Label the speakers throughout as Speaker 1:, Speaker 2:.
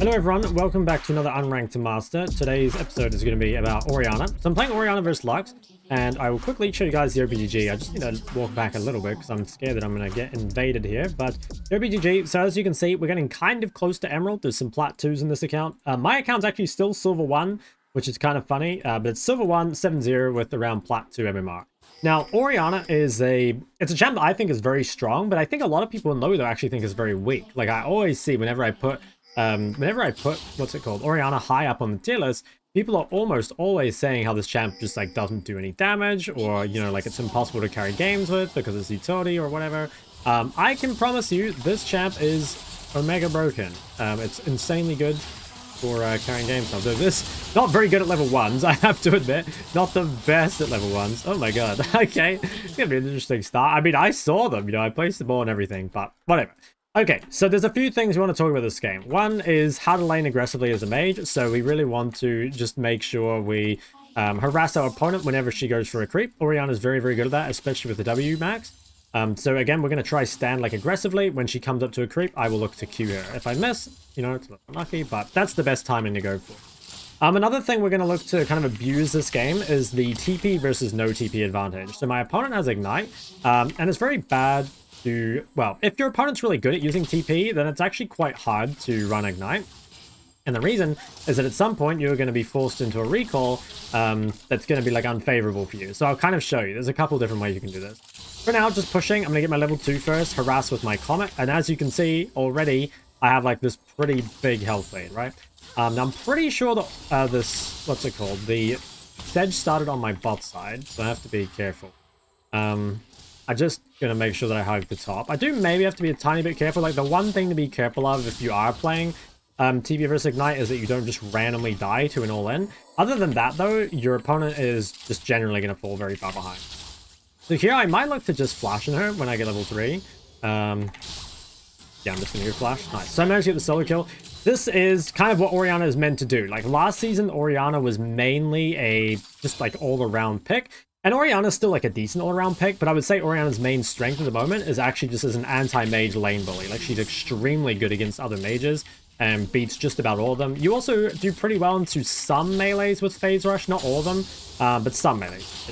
Speaker 1: Hello everyone, welcome back to another Unranked Master. Today's episode is going to be about Orianna. So I'm playing Orianna versus Lux, and I will quickly show you guys the OPGG. I just need to walk back a little bit because I'm scared that I'm going to get invaded here. But the OPGG, so as you can see, we're getting kind of close to Emerald. There's some Plat 2s in this account. My account's actually still Silver 1, which is kind of funny, but it's Silver 1, 7-0 with around Plat 2 MMR. Now, Orianna is it's a champ that I think is very strong, but I think a lot of people in Low though actually think is very weak. Like I always see whenever I put what's it called, Orianna high up on the tier list, people are almost always saying how this champ just like doesn't do any damage, or you know, like it's impossible to carry games with because it's utility or whatever. I can promise you this champ is omega broken. It's insanely good for carrying games now. So this, not very good at level 1s, I have to admit. Not the best at level 1s. Oh my god. Okay, it's gonna be an interesting start. I mean, I saw them, you know, I placed the ball and everything, but whatever. Okay, so there's a few things we want to talk about this game. One is how to lane aggressively as a mage. So we really want to just make sure we harass our opponent whenever she goes for a creep. Orianna is very, very good at that, especially with the W max. So again, we're going to try stand like aggressively. When she comes up to a creep, I will look to Q her. If I miss, you know, it's a little unlucky, but that's the best timing to go for. Another thing we're going to look to kind of abuse this game is the TP versus no TP advantage. So my opponent has Ignite, and it's very bad to, well, if your opponent's really good at using TP, then it's actually quite hard to run Ignite. And the reason is that at some point you're going to be forced into a recall that's going to be like unfavorable for you. So I'll kind of show you. There's a couple different ways you can do this. For now, just pushing. I'm going to get my level 2 first, harass with my Comet. And as you can see already, I have like this pretty big health lead, right? Now I'm pretty sure that this, what's it called? The Sedge started on my bot side, so I have to be careful. I'm just going to make sure that I hug the top. I do maybe have to be a tiny bit careful. Like the one thing to be careful of if you are playing TP versus Ignite is that you don't just randomly die to an all-in. Other than that though, your opponent is just generally going to fall very far behind. So here I might look to just flash in her when I get level 3. Yeah, I'm just going to go flash. Nice. So I managed to get the solo kill. This is kind of what Orianna is meant to do. Like last season, Orianna was mainly a just like all-around pick. And Orianna's still like a decent all-around pick, but I would say Orianna's main strength at the moment is actually just as an anti-mage lane bully. Like she's extremely good against other mages and beats just about all of them. You also do pretty well into some melees with Phase Rush, not all of them, but some melees.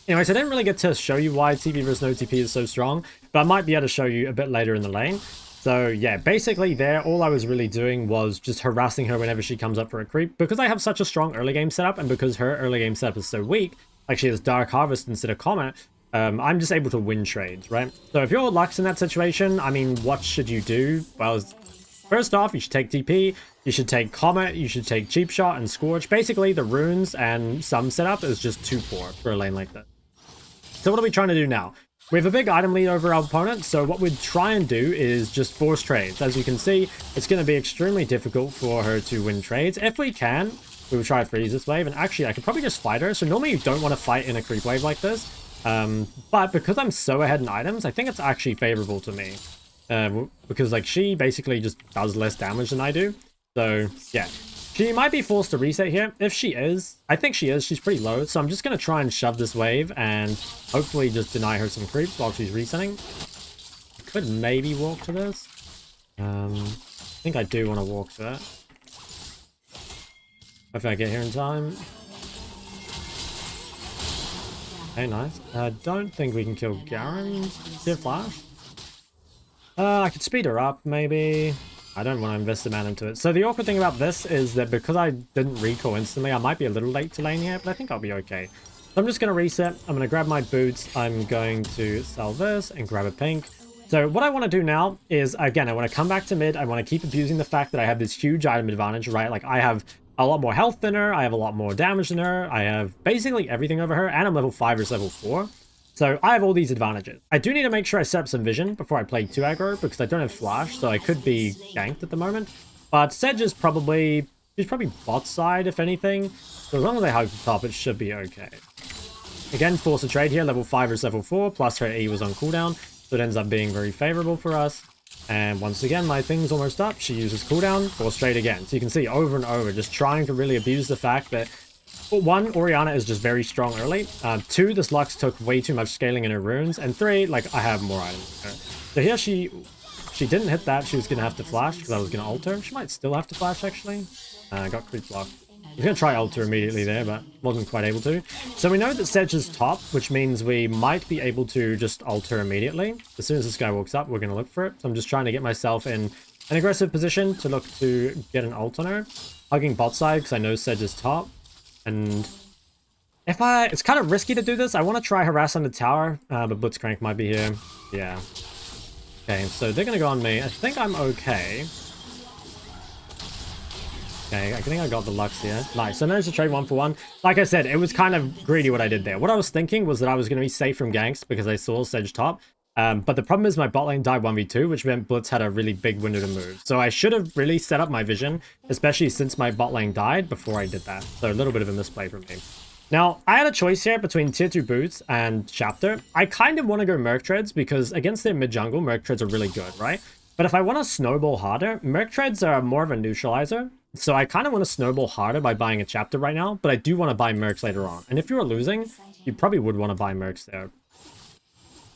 Speaker 1: Anyways, I didn't really get to show you why TP versus no TP is so strong, but I might be able to show you a bit later in the lane. So yeah, basically there, all I was really doing was just harassing her whenever she comes up for a creep. Because I have such a strong early game setup, and because her early game setup is so weak, like she has Dark Harvest instead of Comet, I'm just able to win trades, right? So if you're Lux in that situation, I mean, what should you do? Well, first off, you should take TP, you should take Comet, you should take Cheap Shot and Scorch. Basically, the runes and some setup is just too poor for a lane like this. So what are we trying to do now? We have a big item lead over our opponent, so what we'd try and do is just force trades. As you can see, it's going to be extremely difficult for her to win trades. If we can, we will try to freeze this wave, and actually I could probably just fight her. So normally you don't want to fight in a creep wave like this, but because I'm so ahead in items, I think it's actually favorable to me. Because like she basically just does less damage than I do. So yeah, she might be forced to reset here. If she is, I think she is, she's pretty low. So I'm just going to try and shove this wave and hopefully just deny her some creeps while she's resetting. I could maybe walk to this. I think I do want to walk to it. If I get here in time. Okay, nice. I don't think we can kill Garen. Dear Flash. I could speed her up, maybe. I don't want to invest the mana into it. So the awkward thing about this is that because I didn't recall instantly, I might be a little late to lane here, but I think I'll be okay. So I'm just going to reset. I'm going to grab my boots. I'm going to sell this and grab a pink. So what I want to do now is, again, I want to come back to mid. I want to keep abusing the fact that I have this huge item advantage, right? Like I have a lot more health than her. I have a lot more damage than her. I have basically everything over her, and I'm level 5 versus level 4. So I have all these advantages. I do need to make sure I set up some vision before I play 2 aggro, because I don't have flash, so I could be ganked at the moment. But Sedge is probably, she's probably bot side, if anything. So as long as I hug the top, it should be okay. Again, force a trade here, level 5 versus level 4, plus her E was on cooldown, so it ends up being very favorable for us. And once again, my thing's almost up. She uses cooldown, force trade again. So you can see over and over, just trying to really abuse the fact that, one, Orianna is just very strong early. 2, this Lux took way too much scaling in her runes. And 3, like, I have more items. So here she she didn't hit that, she was going to have to flash because I was going to ult her. She might still have to flash, actually. I got creep blocked. I was going to try ult her immediately there, but wasn't quite able to. So we know that Sedge is top, which means we might be able to just ult her immediately. As soon as this guy walks up, we're going to look for it. So I'm just trying to get myself in an aggressive position to look to get an ult on her. Hugging bot side because I know Sedge is top. And it's kind of risky to do this. I want to try harass on the tower, but Blitzcrank might be here. Yeah. Okay, so they're going to go on me. I think I'm okay. Okay, I think I got the Lux here. Nice. So I managed to trade 1-for-1. Like I said, it was kind of greedy what I did there. What I was thinking was that I was going to be safe from ganks because I saw Sedge top. But the problem is my bot lane died 1v2, which meant Blitz had a really big window to move. So I should have really set up my vision, especially since my bot lane died before I did that. So a little bit of a misplay from me. Now, I had a choice here between tier 2 boots and chapter. I kind of want to go Merc Treads because against their mid jungle, Merc Treads are really good, right? But if I want to snowball harder, Merc Treads are more of a neutralizer. So I kind of want to snowball harder by buying a chapter right now, but I do want to buy Mercs later on. And if you were losing, you probably would want to buy Mercs there.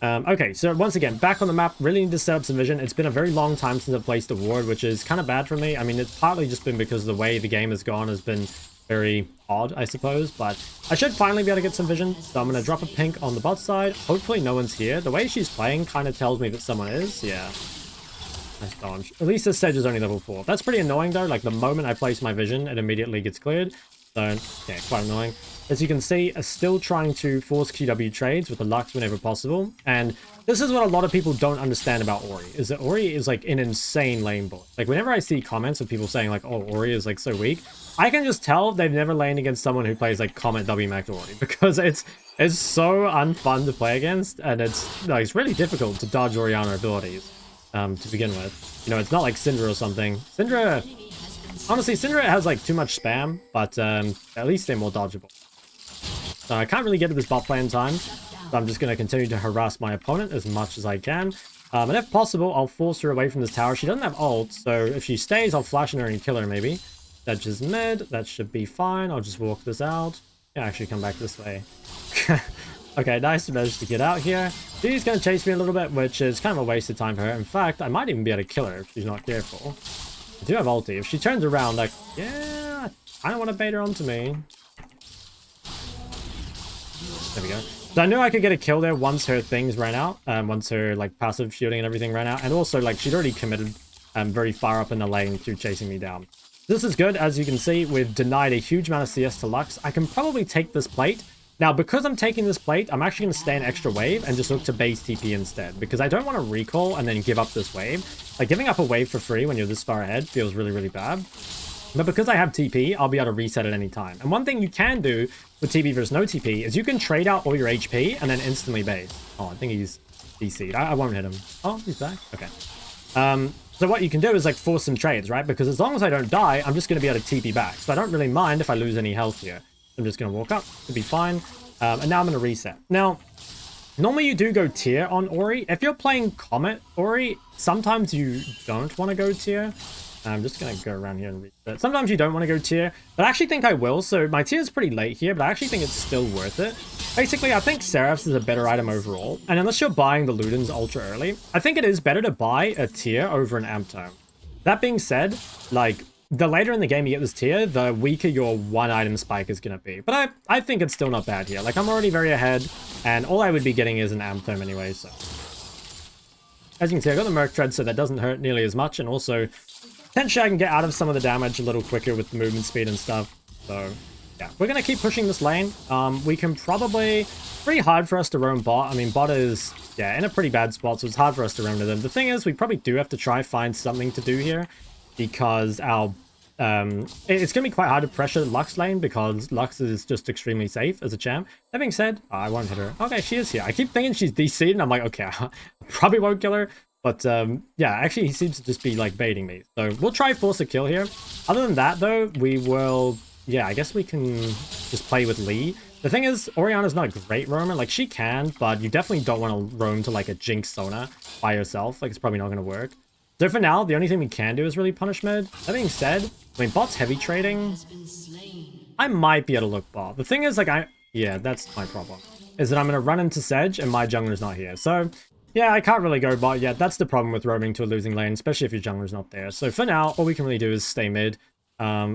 Speaker 1: Okay, so once again, back on the map, really need to set up some vision. It's been a very long time since I've placed a ward, which is kind of bad for me. I mean, it's partly just been because the way the game has gone has been very odd, I suppose, but I should finally be able to get some vision. So I'm going to drop a pink on the bot side. Hopefully no one's here. The way she's playing kind of tells me that someone is. Yeah. Nice dodge. At least this Sedge is only level 4. That's pretty annoying though. Like the moment I place my vision, it immediately gets cleared. So, yeah, quite annoying. As you can see, are still trying to force QW trades with the Lux whenever possible. And this is what a lot of people don't understand about Ori, is that Ori is like an insane lane board. Like whenever I see comments of people saying like, oh, Ori is like so weak, I can just tell they've never laned against someone who plays like Comet WMAX Ori, because it's so unfun to play against, and it's really difficult to dodge Orianna abilities to begin with. You know, it's not like Syndra or something. Syndra, honestly, Syndra has like too much spam, but at least they're more dodgeable. So I can't really get to this bot play in time, so I'm just going to continue to harass my opponent as much as I can. And if possible, I'll force her away from this tower. She doesn't have ult, so if she stays, I'll flash on her and kill her maybe. That's just mid. That should be fine. I'll just walk this out. Yeah, actually come back this way. Okay, nice to manage to get out here. She's going to chase me a little bit, which is kind of a waste of time for her. In fact, I might even be able to kill her if she's not careful. I do have ulti. If she turns around, like, yeah, I don't want to bait her onto me. There we go. So I knew I could get a kill there once her things ran out. Once her, like, passive shielding and everything ran out. And also, like, she'd already committed very far up in the lane to chasing me down. This is good. As you can see, we've denied a huge amount of CS to Lux. I can probably take this plate. Now, because I'm taking this plate, I'm actually going to stay an extra wave and just look to base TP instead, because I don't want to recall and then give up this wave. Like, giving up a wave for free when you're this far ahead feels really, really bad. But because I have TP, I'll be able to reset at any time. And one thing you can do with TP versus no TP is you can trade out all your HP and then instantly base. Oh, I think he's DC'd. I won't hit him. Oh, he's back. Okay. So what you can do is like force some trades, right? Because as long as I don't die, I'm just going to be able to TP back. So I don't really mind if I lose any health here. I'm just going to walk up. It'll be fine. And now I'm going to reset. Now, normally you do go tier on Ori. If you're playing Comet Ori, sometimes you don't want to go tier. I'm just going to go around here and reset. Sometimes you don't want to go tier, but I actually think I will. So my tier is pretty late here, but I actually think it's still worth it. Basically, I think Seraph's is a better item overall. And unless you're buying the Ludens ultra early, I think it is better to buy a tier over an amp tome. That being said, like, the later in the game you get this tier, the weaker your one item spike is going to be. But I think it's still not bad here. Like, I'm already very ahead, and all I would be getting is an amp tome anyway, so. As you can see, I got the Merc Tread, so that doesn't hurt nearly as much, and also potentially I can get out of some of the damage a little quicker with the movement speed and stuff. So, yeah. We're going to keep pushing this lane. We can probably... Pretty hard for us to roam bot. I mean, bot is, yeah, in a pretty bad spot, so it's hard for us to roam to them. The thing is, we probably do have to try find something to do here, because our... it's going to be quite hard to pressure Lux lane, because Lux is just extremely safe as a champ. That being said, I won't hit her. Okay, she is here. I keep thinking she's DC'd, and I'm like, okay, I probably won't kill her. But, yeah, actually, he seems to just be, like, baiting me. So, we'll try force a kill here. Other than that, though, we will... Yeah, I guess we can just play with Lee. The thing is, Orianna's not a great roamer. Like, she can, but you definitely don't want to roam to, like, a Jinx Sona by yourself. Like, it's probably not going to work. So for now, the only thing we can do is really punish mid. That being said, I mean, bot's heavy trading. I might be able to look bot. The thing is, like, yeah, that's my problem. Is that I'm going to run into Sedge and my jungler's not here. So Yeah, I can't really go bot yet. That's the problem with roaming to a losing lane, especially if your jungler's not there. So for now, all we can really do is stay mid.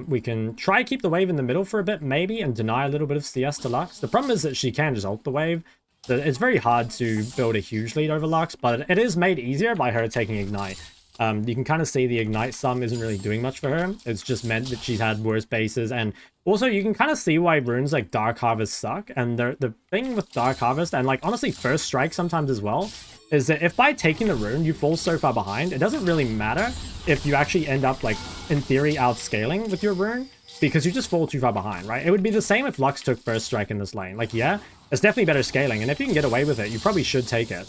Speaker 1: We can try keep the wave in the middle for a bit, maybe, and deny a little bit of CS to Lux. The problem is that she can just ult the wave. So it's very hard to build a huge lead over Lux, but it is made easier by her taking Ignite. You can kind of see the Ignite sum isn't really doing much for her. It's just meant that she's had worse bases, and also you can kind of see why runes like Dark Harvest suck. And the thing with Dark Harvest, and like honestly First Strike sometimes as well, is that if by taking the rune you fall so far behind, it doesn't really matter if you actually end up like in theory outscaling with your rune, because you just fall too far behind, right? It would be the same if Lux took First Strike in this lane. Like, yeah, it's definitely better scaling, and if you can get away with it, you probably should take it.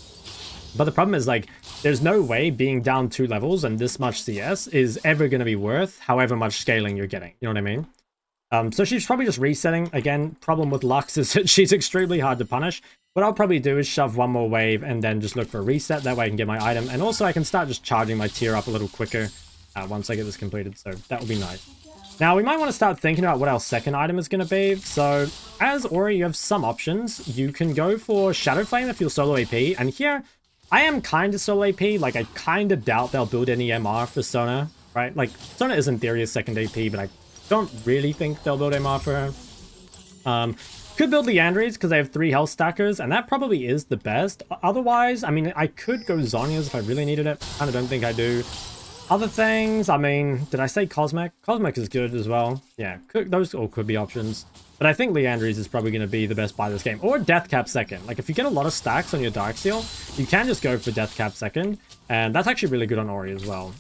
Speaker 1: But the problem is, like, there's no way being down 2 levels and this much CS is ever going to be worth however much scaling you're getting. You know what I mean? So she's probably just resetting. Again, problem with Lux is that she's extremely hard to punish. What I'll probably do is shove one more wave and then just look for a reset. That way I can get my item. And also I can start just charging my tier up a little quicker once I get this completed. So that would be nice. Now, we might want to start thinking about what our second item is going to be. So, as Ori, you have some options. You can go for Shadow Flame if you're solo AP. And here, I am kind of solo AP. Like, I kind of doubt they'll build any MR for Sona, right? Like, Sona is in theory a second AP, but I don't really think they'll build MR for her. Could build Leandries because they have 3 health stackers, and that probably is the best. Otherwise, I mean, I could go Zhonya's if I really needed it. Kind of don't think I do. Other things, I mean, did I say Cosmic? Cosmic is good as well. Yeah, those all could be options. But I think Leandries is probably going to be the best buy this game. Or Deathcap second. Like, if you get a lot of stacks on your Darksteel, you can just go for Deathcap second. And that's actually really good on Ori as well.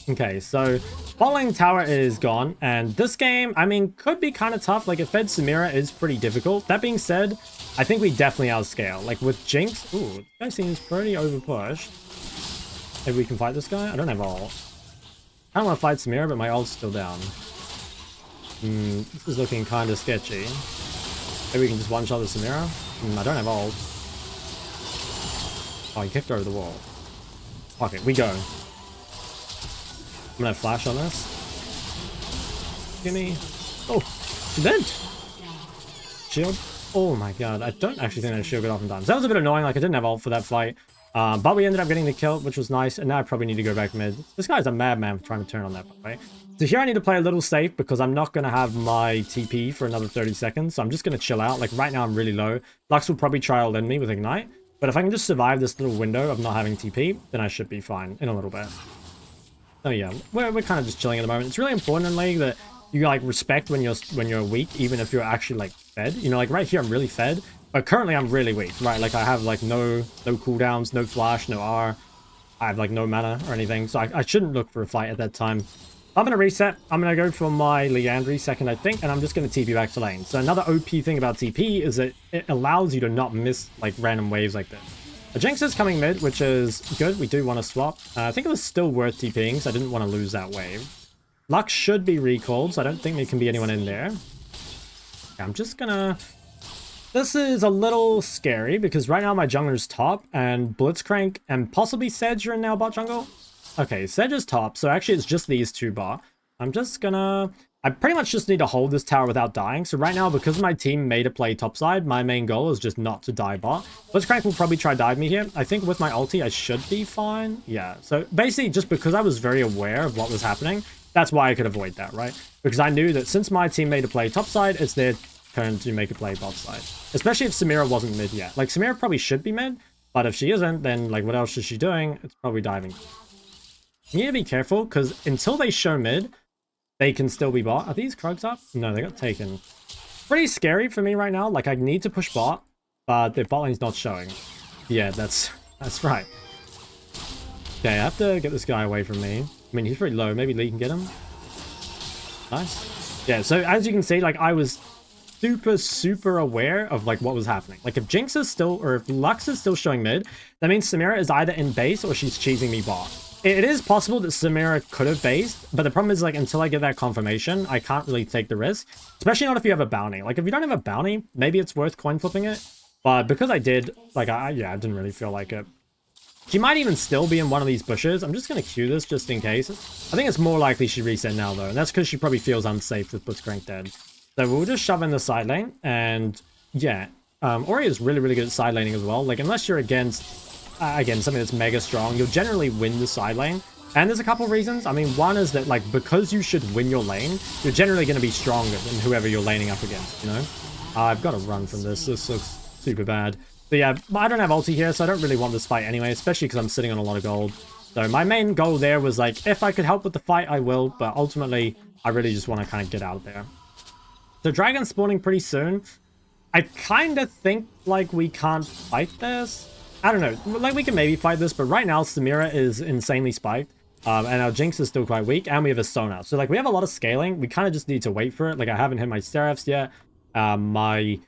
Speaker 1: Okay, so bot lane tower is gone. And this game, I mean, could be kind of tough. Like, if Fed Samira is pretty difficult. That being said, I think we definitely outscale. Like, with Jinx, ooh, this guy seems pretty overpushed. Maybe we can fight this guy? I don't have ult. I don't want to fight Samira, but my ult's still down. This is looking kind of sketchy. Maybe we can just one-shot the Samira? I don't have ult. Oh, he kicked her over the wall. Fuck it, we go. I'm gonna flash on this. Gimme. Oh, she's dead! Shield. Oh my god, I don't actually think that shield got off in time. So that was a bit annoying, like I didn't have ult for that fight. But we ended up getting the kill, which was nice, and now I probably need to go back mid. This guy's a madman for trying to turn on that, right? So here I need to play a little safe because I'm not going to have my TP for another 30 seconds, so I'm just going to chill out. Like, right now I'm really low. Lux will probably try to end me with Ignite, but if I can just survive this little window of not having TP, then I should be fine in a little bit. So yeah, we're kind of just chilling at the moment. It's really important in League that you, like, respect when you're weak, even if you're actually, like, fed. You know, like, right here I'm really fed. But currently I'm really weak, right? Like I have like no cooldowns, no flash, no R. I have like no mana or anything. So I shouldn't look for a fight at that time. I'm going to reset. I'm going to go for my Leandry second, I think. And I'm just going to TP back to lane. So another OP thing about TP is that it allows you to not miss like random waves like this. A Jinx is coming mid, which is good. We do want to swap. I think it was still worth TPing, so I didn't want to lose that wave. Lux should be recalled, so I don't think there can be anyone in there. Okay, I'm just going to... This is a little scary because right now my jungler's top and Blitzcrank and possibly Sedge are in now bot jungle. Okay, Sedge is top, so actually it's just these 2 bot. I'm just gonna... I pretty much just need to hold this tower without dying. So right now, because my team made a play topside, my main goal is just not to die bot. Blitzcrank will probably try dive me here. I think with my ulti, I should be fine. Yeah, so basically just because I was very aware of what was happening, that's why I could avoid that, right? Because I knew that since my team made a play topside, it's their turn to make a play bot side. Especially if Samira wasn't mid yet. Like, Samira probably should be mid, but if she isn't, then, like, what else is she doing? It's probably diving. You need to be careful, because until they show mid, they can still be bot. Are these Krugs up? No, they got taken. Pretty scary for me right now. Like, I need to push bot, but the bot lane's not showing. Yeah, that's right. Okay, I have to get this guy away from me. I mean, he's pretty low. Maybe Lee can get him. Nice. Yeah, so as you can see, like, I was super aware of like what was happening. Like if Jinx is still, or if Lux is still showing mid, that means Samira is either in base or she's cheesing me bot. It is possible that Samira could have based, but the problem is like until I get that confirmation, I can't really take the risk. Especially not if you have a bounty. Like if you don't have a bounty, maybe it's worth coin flipping it. But because I did, like I didn't really feel like it. She might even still be in one of these bushes. I'm just going to queue this just in case. I think it's more likely she reset now though, and that's because she probably feels unsafe with Blitzcrank dead. So we'll just shove in the side lane, and yeah, Ori is really good at side laning as well. Like unless you're against again, something that's mega strong, you'll generally win the side lane. And there's a couple reasons. I mean, one is that, like, because you should win your lane, you're generally going to be stronger than whoever you're laning up against, you know? I've got to run from this. This looks super bad. But yeah, I don't have ulti here, so I don't really want this fight anyway, especially because I'm sitting on a lot of gold. So my main goal there was, like, if I could help with the fight, I will. But ultimately, I really just want to kind of get out of there. So dragon's spawning pretty soon. I kind of think, like, we can't fight this. I don't know. Like, we can maybe fight this, but right now, Samira is insanely spiked. And our Jinx is still quite weak, and we have a Sona. So, like, we have a lot of scaling. We kind of just need to wait for it. Like, I haven't hit my Seraphs yet. My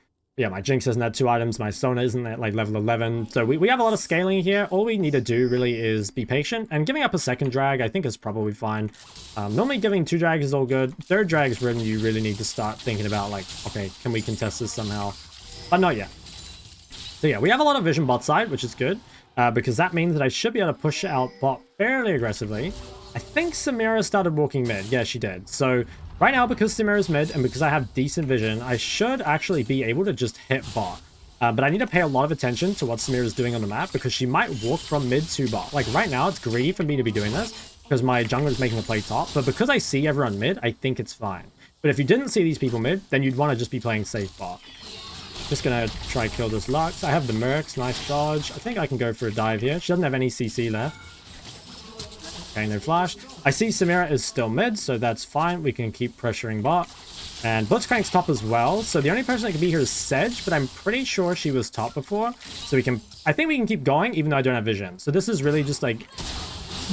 Speaker 1: Jinx hasn't had 2 items. My Sona isn't at, like, level 11. So, we have a lot of scaling here. All we need to do, really, is be patient. And giving up a second drag, I think, is probably fine. Normally, giving 2 drags is all good. Third drag is when you really need to start thinking about, like, okay, can we contest this somehow? But not yet. So, yeah, we have a lot of vision bot side, which is good. Because that means that I should be able to push out bot fairly aggressively. I think Samira started walking mid. Yeah, she did. So right now, because Samira's mid and because I have decent vision, I should actually be able to just hit bot. But I need to pay a lot of attention to what Samira's doing on the map because she might walk from mid to bot. Like right now, it's greedy for me to be doing this because my jungler's making the play top. But because I see everyone mid, I think it's fine. But if you didn't see these people mid, then you'd want to just be playing safe bot. Just gonna try kill this Lux. I have the Mercs, nice dodge. I think I can go for a dive here. She doesn't have any CC left. Okay, no flash. I see Samira is still mid, so that's fine. We can keep pressuring bot. And Blitzcrank's top as well. So the only person that can be here is Sedge, but I'm pretty sure she was top before. So I think we can keep going, even though I don't have vision. So this is really just like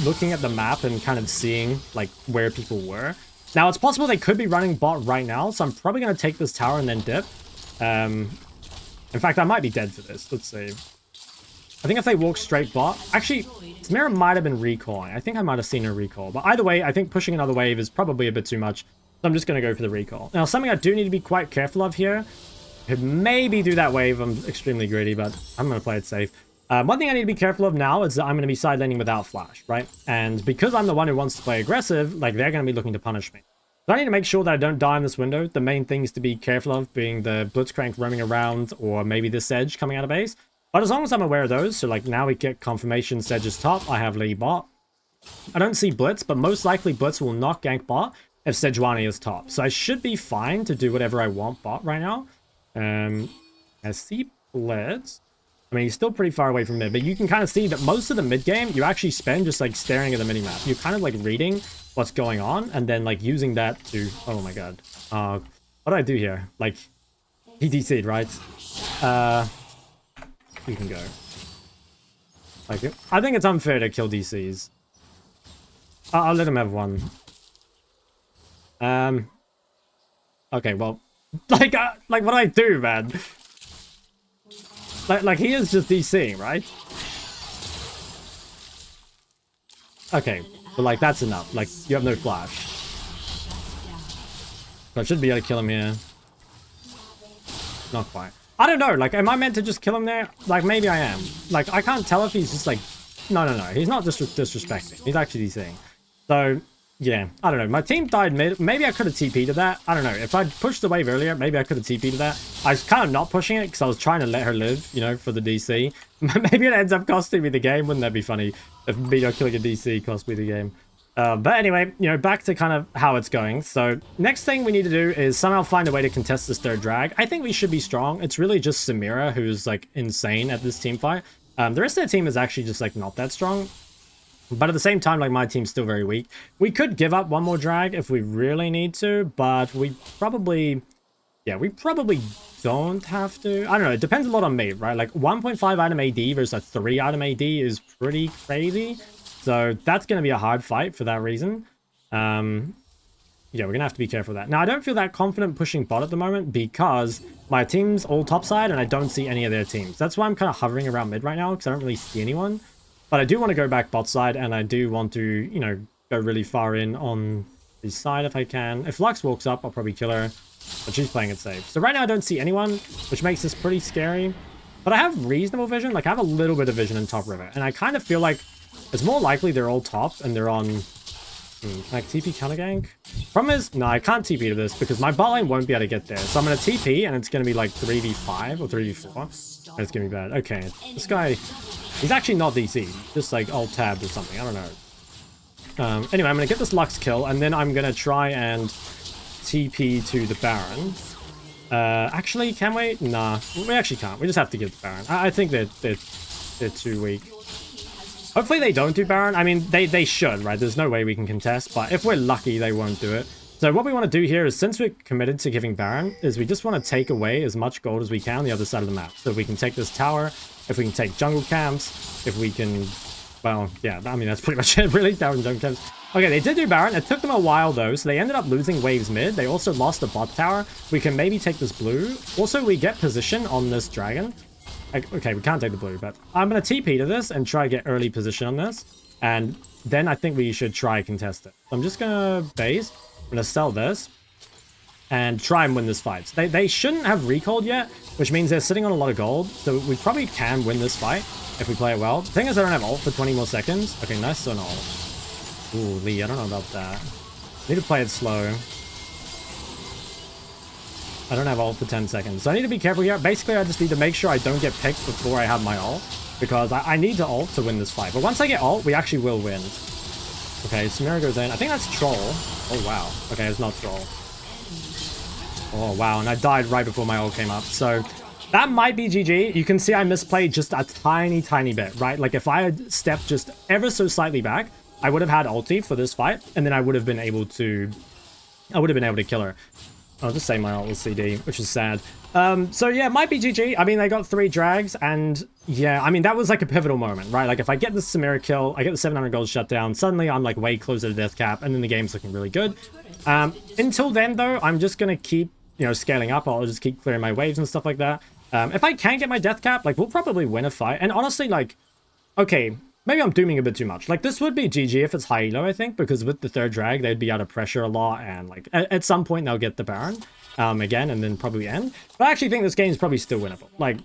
Speaker 1: looking at the map and kind of seeing like where people were. Now it's possible they could be running bot right now, so I'm probably gonna take this tower and then dip. In fact, I might be dead for this. Let's see. I think if they walk straight bot... Actually, Samira might have been recalling. I think I might have seen her recall. But either way, I think pushing another wave is probably a bit too much. So I'm just going to go for the recall. Now, something I do need to be quite careful of here. Could maybe do that wave. I'm extremely greedy, but I'm going to play it safe. One thing I need to be careful of now is that I'm going to be side laning without flash, right? And because I'm the one who wants to play aggressive, like, they're going to be looking to punish me. So I need to make sure that I don't die in this window. The main things to be careful of being the Blitzcrank roaming around or maybe this Sedge coming out of base. But as long as I'm aware of those, so like now we get confirmation Sedge is top, I have Lee bot. I don't see Blitz, but most likely Blitz will not gank bot if Sejuani is top. So I should be fine to do whatever I want bot right now. I see Blitz. I mean, he's still pretty far away from mid, but you can kind of see that most of the mid game, you actually spend just like staring at the minimap. You're kind of like reading what's going on and then like using that to... Oh my god. What do I do here? Like, he DC'd, right? You can go. Like, I think it's unfair to kill DCs. I'll let him have one. Okay, well, like what do I do, man? Like he is just DCing, right? Okay, but like that's enough. Like you have no flash. So I should be able to kill him here. Not quite. I don't know. Like, am I meant to just kill him there? Like maybe I am. Like I can't tell if he's just like. No. He's not just disrespecting. He's actually DCing. So. Yeah, I don't know. My team died mid. Maybe I could have TP'd to that. I don't know. If I'd pushed the wave earlier, maybe I could have TP'd to that. I was kind of not pushing it because I was trying to let her live, you know, for the DC. Maybe it ends up costing me the game. Wouldn't that be funny if me not killing a DC cost me the game? But anyway, you know, back to kind of how it's going. So next thing we need to do is somehow find a way to contest this third drag. I think we should be strong. It's really just Samira who's like insane at this team fight. The rest of the team is actually just like not that strong. But at the same time, like, my team's still very weak. We could give up one more drag if we really need to, but we probably... Yeah, we probably don't have to. I don't know. It depends a lot on Mage, right? Like, 1.5 item AD versus a 3 item AD is pretty crazy. So that's going to be a hard fight for that reason. Yeah, we're going to have to be careful with that. Now, I don't feel that confident pushing bot at the moment because my team's all topside and I don't see any of their teams. That's why I'm kind of hovering around mid right now because I don't really see anyone. But I do want to go back bot side, and I do want to, you know, go really far in on this side if I can. If Lux walks up, I'll probably kill her, but she's playing it safe. So right now I don't see anyone, which makes this pretty scary. But I have reasonable vision. Like, I have a little bit of vision in top river, and I kind of feel like it's more likely they're all top, and they're on... like, TP counter gank? Problem is, no, I can't TP to this, because my bot lane won't be able to get there. So I'm going to TP, and it's going to be like 3v5 or 3v4. And it's going to be bad. Okay, this guy... He's actually not DC, just like alt tab or something, I don't know. Anyway, I'm gonna get this Lux kill, and then I'm gonna try and TP to the Baron. Actually, can we? Nah, we actually can't. We just have to give the Baron. I think they're too weak. Hopefully they don't do Baron. I mean, they should, right? There's no way we can contest, but if we're lucky, they won't do it. So what we want to do here is, since we're committed to giving Baron, is we just want to take away as much gold as we can on the other side of the map. So we can take this tower, if we can take jungle camps, if we can... Well, yeah, I mean, that's pretty much it, really. Tower and jungle camps. Okay, they did do Baron. It took them a while, though, so they ended up losing waves mid. They also lost the bot tower. We can maybe take this blue. Also, we get position on this dragon. Okay, we can't take the blue, but I'm going to TP to this and try to get early position on this. And then I think we should try contest it. So I'm just going to base. I'm going to sell this and try and win this fight. So they shouldn't have recalled yet, which means they're sitting on a lot of gold. So we probably can win this fight if we play it well. The thing is, I don't have ult for 20 more seconds. Okay, nice on ult. Ooh, Lee, I don't know about that. Need to play it slow. I don't have ult for 10 seconds. So I need to be careful here. Basically, I just need to make sure I don't get picked before I have my ult, because I need to ult to win this fight. But once I get ult, we actually will win. Okay, Samira goes in. I think that's Troll. Oh, wow. Okay, it's not Troll. Oh, wow. And I died right before my ult came up. So that might be GG. You can see I misplayed just a tiny, tiny bit, right? Like, if I had stepped just ever so slightly back, I would have had ulti for this fight, and then I would have been able to kill her. I'll just say my ult was CD, which is sad. So yeah, might be GG. I mean, they got 3 drags, and yeah, I mean, that was like a pivotal moment, right? Like, if I get the Samira kill, I get the 700 gold shut down, suddenly I'm like way closer to death cap, and then the game's looking really good. Until then, though, I'm just gonna keep, you know, scaling up. I'll just keep clearing my waves and stuff like that. If I can get my death cap, like, we'll probably win a fight. And honestly, like, okay, maybe I'm dooming a bit too much. Like, this would be GG if it's high elo, I think, because with the 3rd drag, they'd be out of pressure a lot, and, like, at some point, they'll get the Baron again, and then probably end. But I actually think this game is probably still winnable. Like,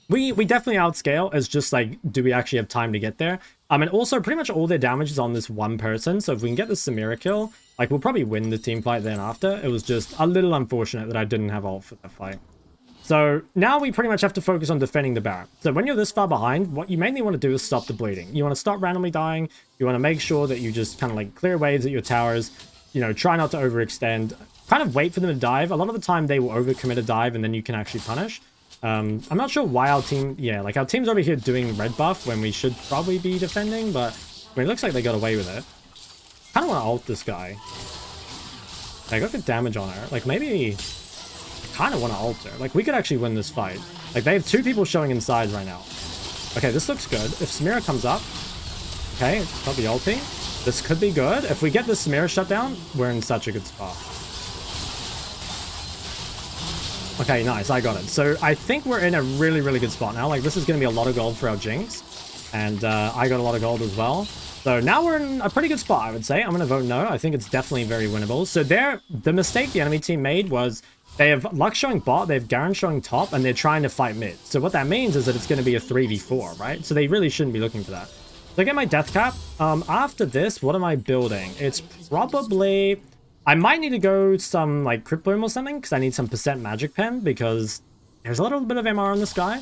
Speaker 1: we definitely outscale. It's just, like, do we actually have time to get there? And also, pretty much all their damage is on this one person, so if we can get the Samira kill, like, we'll probably win the team fight then after. It was just a little unfortunate that I didn't have ult for that fight. So now we pretty much have to focus on defending the Baron. So when you're this far behind, what you mainly want to do is stop the bleeding. You want to stop randomly dying. You want to make sure that you just kind of like clear waves at your towers. You know, try not to overextend. Kind of wait for them to dive. A lot of the time they will overcommit a dive and then you can actually punish. I'm not sure why our team... Yeah, like our team's over here doing red buff when we should probably be defending, but I mean, it looks like they got away with it. I kind of want to ult this guy. I got good damage on her. Like, maybe... kind of want to ult her. Like, we could actually win this fight. Like, they have 2 people showing inside right now. Okay, this looks good. If Samira comes up... Okay, got the ulti. This could be good. If we get this Samira shut down, we're in such a good spot. Okay, nice. I got it. So I think we're in a really, really good spot now. Like, this is going to be a lot of gold for our Jinx. And I got a lot of gold as well. So now we're in a pretty good spot, I would say. I'm going to vote no. I think it's definitely very winnable. So the mistake the enemy team made was they have Lux showing bot, they have Garen showing top, and they're trying to fight mid. So what that means is that it's going to be a 3v4, right? So they really shouldn't be looking for that. So I get my death cap. After this, what am I building? It's probably... I might need to go some, like, Crypt Bloom or something, because I need some % Magic Pen, because there's a little bit of MR on this guy.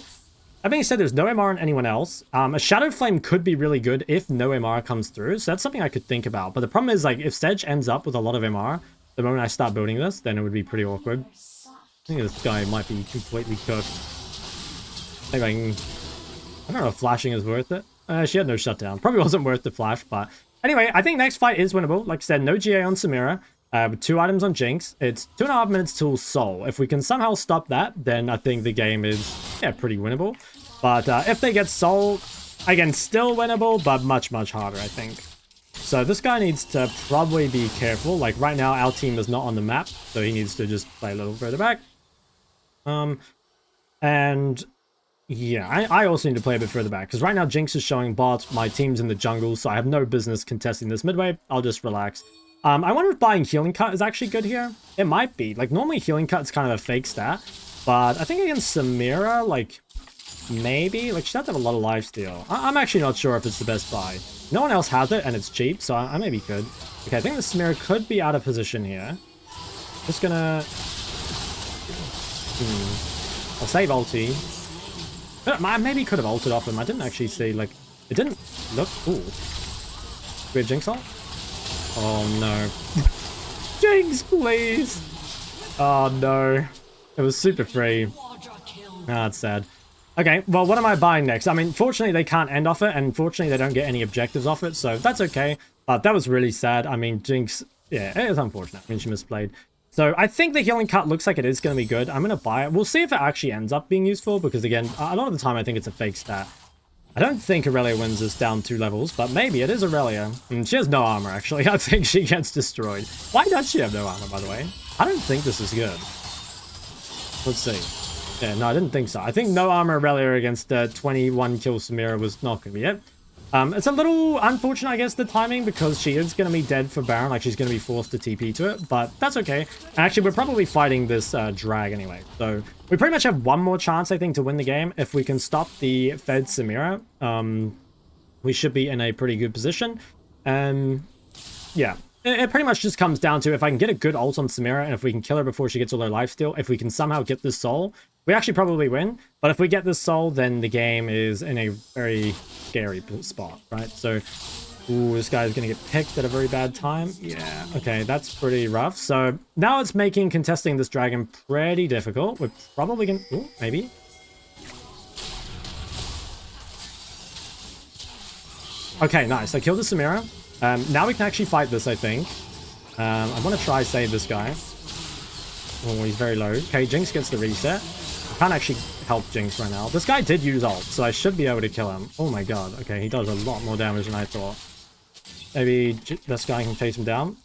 Speaker 1: That being said, there's no MR on anyone else. A Shadow Flame could be really good if no MR comes through, so that's something I could think about. But the problem is, like, if Sedge ends up with a lot of MR, the moment I start building this, then it would be pretty awkward. I think this guy might be completely cooked. Maybe I can... I don't know if flashing is worth it. She had no shutdown. Probably wasn't worth the flash, but... Anyway, I think next fight is winnable. Like I said, no GA on Samira. With 2 items on Jinx. It's 2.5 minutes till Soul. If we can somehow stop that, then I think the game is, yeah, pretty winnable. But if they get Soul, again, still winnable, but much, much harder, I think. So this guy needs to probably be careful. Like, right now, our team is not on the map, so he needs to just play a little further back. And... yeah, I also need to play a bit further back, because right now Jinx is showing bot, my team's in the jungle, so I have no business contesting this midway. I'll just relax. I wonder if buying Healing Cut is actually good here. It might be. Like, normally Healing Cut is kind of a fake stat, but I think against Samira, like, maybe? Like, she'd have to have a lot of lifesteal. I'm actually not sure if it's the best buy. No one else has it, and it's cheap, so I maybe could. Okay, I think the Samira could be out of position here. Just gonna... I'll save ulti. I maybe could have ulted off him. I didn't actually see, like, it didn't look... Ooh. Do we have Jinx ult? Oh, no. Jinx, please! Oh, no. It was super free. Ah, that's sad. Okay, well, what am I buying next? I mean, fortunately, they can't end off it, and fortunately, they don't get any objectives off it, so that's okay. But that was really sad. I mean, Jinx... Yeah, it is unfortunate. I mean, she misplayed. So I think the healing cut looks like it is going to be good. I'm going to buy it. We'll see if it actually ends up being useful, because again, a lot of the time I think it's a fake stat. I don't think Aurelia wins this down 2 levels, but maybe it is Aurelia. And she has no armor, actually. I think she gets destroyed. Why does she have no armor, by the way? I don't think this is good. Let's see. Yeah, no, I didn't think so. I think no armor Aurelia against 21 kill Samira was not going to be it. It's a little unfortunate, I guess, the timing, because she is going to be dead for Baron. Like, she's going to be forced to TP to it, but that's okay. And actually, we're probably fighting this drag anyway. So we pretty much have one more chance, I think, to win the game. If we can stop the Fed Samira, we should be in a pretty good position. Yeah, it pretty much just comes down to if I can get a good ult on Samira, and if we can kill her before she gets all her lifesteal, if we can somehow get this soul, we actually probably win. But if we get this soul, then the game is in a very scary spot, right? So, ooh, this guy's gonna get picked at a very bad time. Yeah, okay, that's pretty rough. So now it's making contesting this dragon pretty difficult. We're probably gonna... Ooh, maybe. Okay, nice. I killed the Samira. Now we can actually fight this, I think. I want to try save this guy. Oh, he's very low. Okay, Jinx gets the reset. I can't actually help Jinx right now. This guy did use ult, so I should be able to kill him. Oh my god. Okay, he does a lot more damage than I thought. Maybe this guy can chase him down.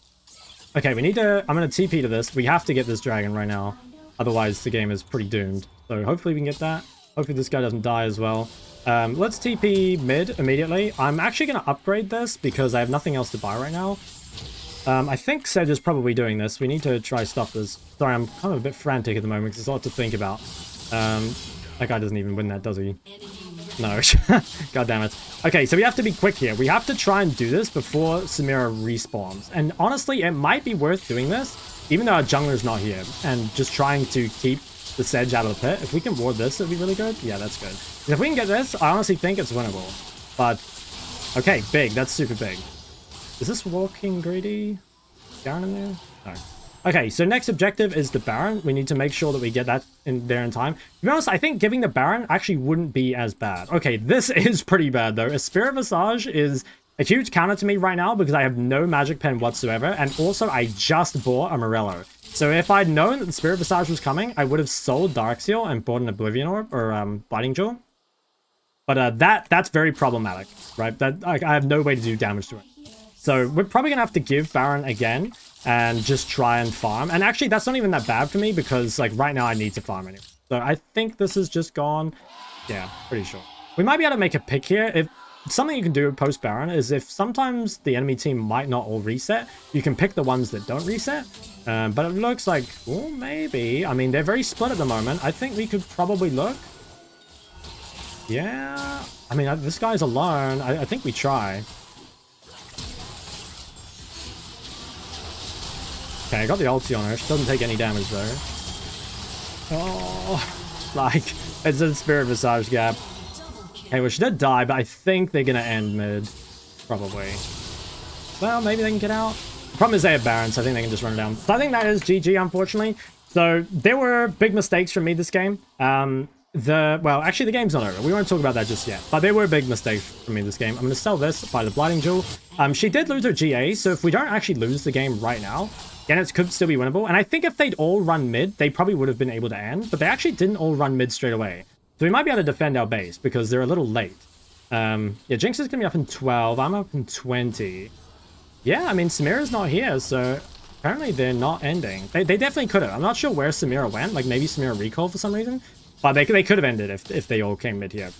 Speaker 1: Okay, we need to... I'm going to TP to this. We have to get this dragon right now. Otherwise, the game is pretty doomed. So hopefully we can get that. Hopefully this guy doesn't die as well. Let's TP mid immediately. I'm actually going to upgrade this because I have nothing else to buy right now. I think Sedge is probably doing this. We need to try stop this. Sorry, I'm kind of a bit frantic at the moment because there's a lot to think about. That guy doesn't even win that, does he? No. God damn it. Okay, so we have to be quick here. We have to try and do this before Samira respawns. And honestly, it might be worth doing this, even though our jungler's not here, and just trying to keep the Sedge out of the pit. If we can ward this, it'd be really good. Yeah, that's good. If we can get this, I honestly think it's winnable. But, okay, big. That's super big. Is this walking greedy? Baron in there? No. Okay, so next objective is the Baron. We need to make sure that we get that in there in time. To be honest, I think giving the Baron actually wouldn't be as bad. Okay, this is pretty bad, though. A Spirit Visage is a huge counter to me right now because I have no magic pen whatsoever. And also, I just bought a Morello. So if I'd known that the Spirit Visage was coming, I would have sold Darkseal and bought an Oblivion Orb or Biting Jewel. But that's very problematic, right? That I have no way to do damage to it. So we're probably going to have to give Baron again and just try and farm. And actually, that's not even that bad for me because, like, right now I need to farm anyway. So I think this is just gone. Yeah, pretty sure. We might be able to make a pick here. If something you can do post-Baron is if sometimes the enemy team might not all reset, you can pick the ones that don't reset. But it looks like, well, maybe. I mean, they're very split at the moment. I think we could probably look. Yeah. I mean, this guy's alone. I think we try. Okay, I got the ulti on her. She doesn't take any damage, though. Oh, like, it's a Spirit Visage gap. Okay, well, she did die, but I think they're going to end mid. Probably. Well, maybe they can get out. The problem is they have Baron, so I think they can just run it down. So I think that is GG, unfortunately. So there were big mistakes from me this game. Well, actually, the game's not over. We won't talk about that just yet. But there were big mistakes from me this game. I'm going to sell this, buy the Blighting Jewel. She did lose her GA, so if we don't actually lose the game right now, again, it could still be winnable. And I think if they'd all run mid, they probably would have been able to end. But they actually didn't all run mid straight away. So we might be able to defend our base because they're a little late. Yeah, Jinx is going to be up in 12. I'm up in 20. Yeah, I mean, Samira's not here, so apparently they're not ending. They definitely could have. I'm not sure where Samira went. Like, maybe Samira recalled for some reason. But they could have ended if they all came mid here.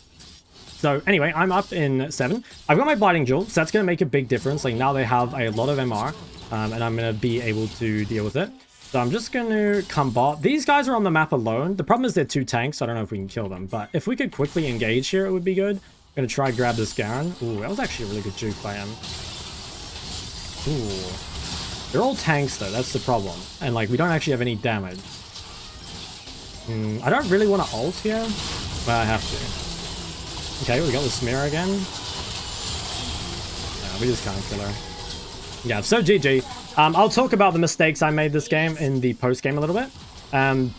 Speaker 1: So anyway, I'm up in 7. I've got my Blighting Jewel, so that's going to make a big difference. Like, now they have a lot of MR, and I'm going to be able to deal with it. So I'm just going to come bot. These guys are on the map alone. The problem is they're 2 tanks, so I don't know if we can kill them. But if we could quickly engage here, it would be good. I'm going to try grab this Garen. Ooh, that was actually a really good juke by him. Ooh. They're all tanks, though. That's the problem. And, like, we don't actually have any damage. I don't really want to ult here, but I have to. Okay, we got the smear again. We just can't kill her. Yeah, so GG. I'll talk about the mistakes I made this game in the post-game a little bit.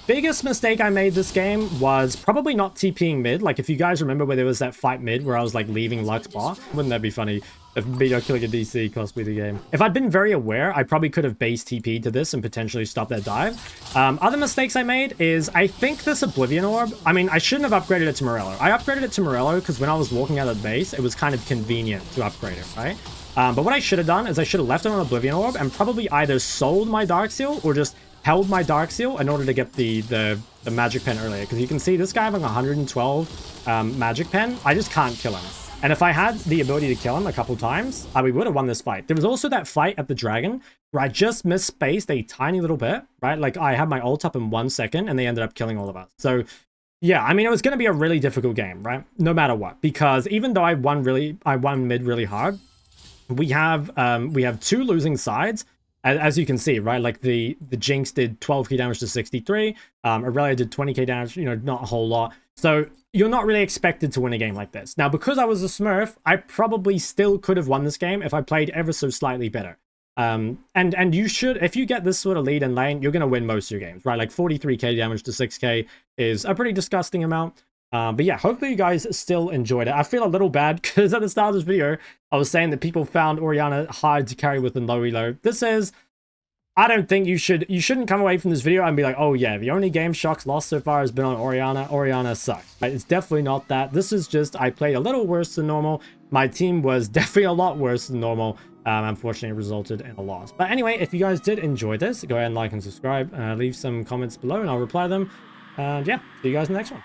Speaker 1: Biggest mistake I made this game was probably not TPing mid. Like, if you guys remember where there was that fight mid where I was, like, leaving Lux bar, wouldn't that be funny if Vito killing a DC cost me the game? If I'd been very aware, I probably could have base TP'd to this and potentially stopped that dive. Other mistakes I made is, I think this Oblivion Orb, I mean, I shouldn't have upgraded it to Morello. I upgraded it to Morello because when I was walking out of the base, it was kind of convenient to upgrade it, right? But what I should have done is I should have left it on Oblivion Orb and probably either sold my Dark Seal or just held my Dark Seal in order to get the Magic Pen earlier. Because you can see this guy having 112 Magic Pen, I just can't kill him. And if I had the ability to kill him a couple times, we would have won this fight. There was also that fight at the Dragon where I just misspaced a tiny little bit, right? Like, I had my ult up in 1 second and they ended up killing all of us. So yeah, I mean, it was going to be a really difficult game, right? No matter what. Because even though I won mid really hard, we have 2 losing sides, as you can see, right? Like the Jinx did 12k damage to 63, Aurelia did 20k damage, you know, not a whole lot. So you're not really expected to win a game like this. Now, because I was a Smurf, I probably still could have won this game if I played ever so slightly better. And you should, if you get this sort of lead in lane, you're going to win most of your games, right? Like 43k damage to 6k is a pretty disgusting amount. But yeah, hopefully you guys still enjoyed it. I feel a little bad because at the start of this video, I was saying that people found Orianna hard to carry with the low reload. This is, I don't think you shouldn't come away from this video and be like, oh yeah, the only game Shok's lost so far has been on Orianna. Orianna sucks. Right? It's definitely not that. This is just, I played a little worse than normal. My team was definitely a lot worse than normal. Unfortunately, it resulted in a loss. But anyway, if you guys did enjoy this, go ahead and like and subscribe. Leave some comments below and I'll reply them. And yeah, see you guys in the next one.